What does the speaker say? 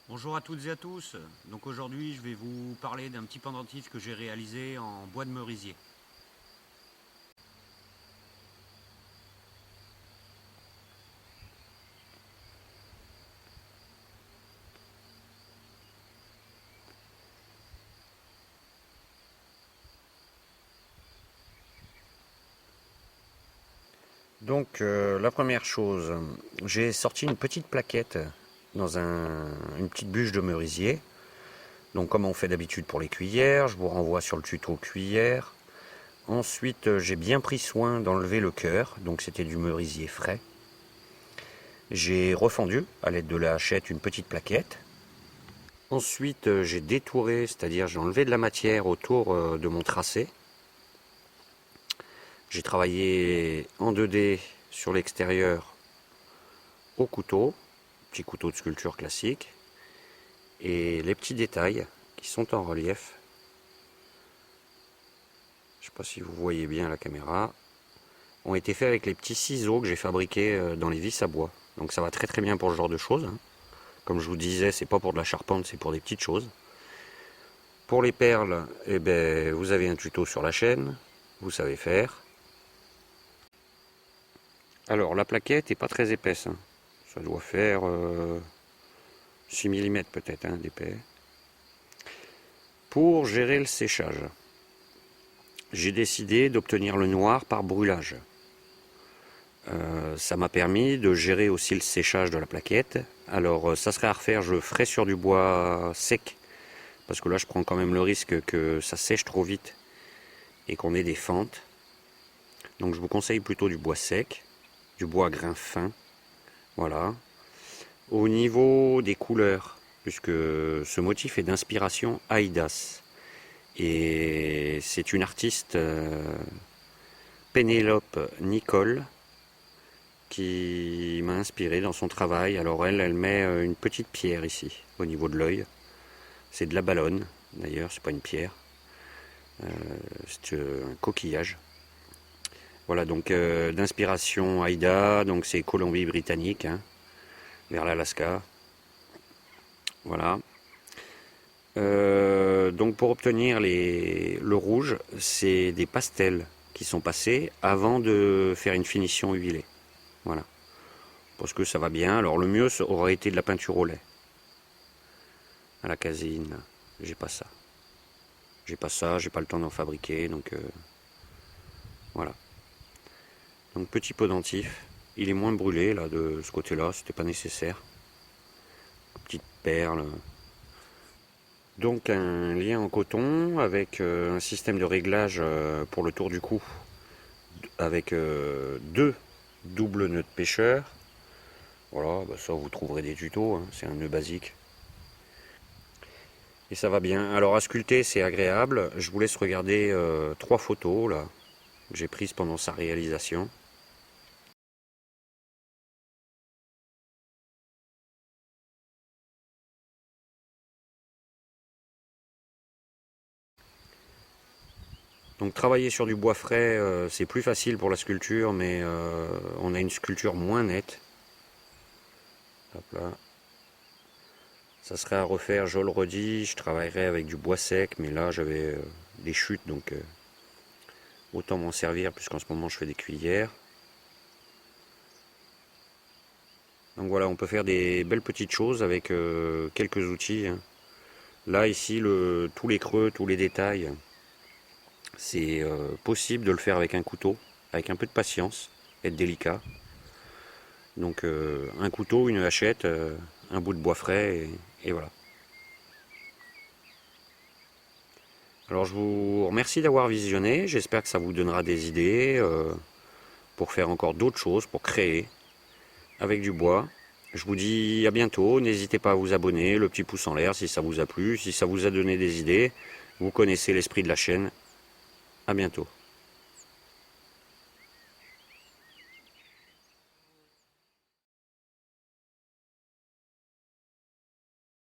Bonjour à toutes et à tous. Donc aujourd'hui, je vais vous parler d'un petit pendentif que j'ai réalisé en bois de merisier. Donc la première chose, j'ai sorti une petite plaquette dans une petite bûche de merisier. Donc comme on fait d'habitude pour les cuillères, je vous renvoie sur le tuto cuillère. Ensuite, j'ai bien pris soin d'enlever le cœur, donc c'était du merisier frais. J'ai refendu à l'aide de la hachette une petite plaquette. Ensuite, j'ai détouré, c'est-à-dire j'ai enlevé de la matière autour de mon tracé. J'ai travaillé en 2D sur l'extérieur au couteau, petit couteau de sculpture classique, et les petits détails qui sont en relief. Je ne sais pas si vous voyez bien la caméra, ont été faits avec les petits ciseaux que j'ai fabriqués dans les vis à bois. Donc ça va très très bien pour ce genre de choses. Comme je vous disais, c'est pas pour de la charpente, c'est pour des petites choses. Pour les perles, eh ben, vous avez un tuto sur la chaîne, vous savez faire. Alors la plaquette n'est pas très épaisse, ça doit faire 6 mm peut-être d'épais. Pour gérer le séchage, j'ai décidé d'obtenir le noir par brûlage. Ça m'a permis de gérer aussi le séchage de la plaquette. Alors ça serait à refaire, je le ferai sur du bois sec, parce que là je prends quand même le risque que ça sèche trop vite et qu'on ait des fentes. Donc je vous conseille plutôt du bois sec, du bois grain fin. Voilà. Au niveau des couleurs, puisque ce motif est d'inspiration Aidas, et c'est une artiste Pénélope Nicole qui m'a inspiré dans son travail. Alors elle met une petite pierre ici au niveau de l'œil. C'est de la ballonne d'ailleurs, c'est pas une pierre, c'est un coquillage. Voilà, donc d'inspiration Aïda, donc c'est Colombie-Britannique, vers l'Alaska. Voilà. Donc pour obtenir le rouge, c'est des pastels qui sont passés avant de faire une finition huilée. Voilà. Parce que ça va bien. Alors le mieux aurait été de la peinture au lait. À la caséine. J'ai pas ça. J'ai pas le temps d'en fabriquer. Donc voilà. Donc petit pendentif. Il est moins brûlé là de ce côté-là. C'était pas nécessaire. Petite perle. Donc un lien en coton avec un système de réglage pour le tour du cou avec deux doubles nœuds de pêcheur. Voilà, bah ça vous trouverez des tutos, c'est un nœud basique. Et ça va bien. Alors à sculpter c'est agréable. Je vous laisse regarder 3 photos là que j'ai prises pendant sa réalisation. Donc travailler sur du bois frais, c'est plus facile pour la sculpture, mais on a une sculpture moins nette. Hop là. Ça serait à refaire, je le redis, je travaillerai avec du bois sec, mais là j'avais des chutes, donc autant m'en servir, puisqu'en ce moment je fais des cuillères. Donc voilà, on peut faire des belles petites choses avec quelques outils. Là ici, tous les creux, tous les détails, c'est possible de le faire avec un couteau, avec un peu de patience, être délicat. Donc un couteau, une hachette, un bout de bois frais, et voilà. Alors je vous remercie d'avoir visionné, j'espère que ça vous donnera des idées pour faire encore d'autres choses, pour créer avec du bois. Je vous dis à bientôt, n'hésitez pas à vous abonner, le petit pouce en l'air si ça vous a plu, si ça vous a donné des idées. Vous connaissez l'esprit de la chaîne. À bientôt.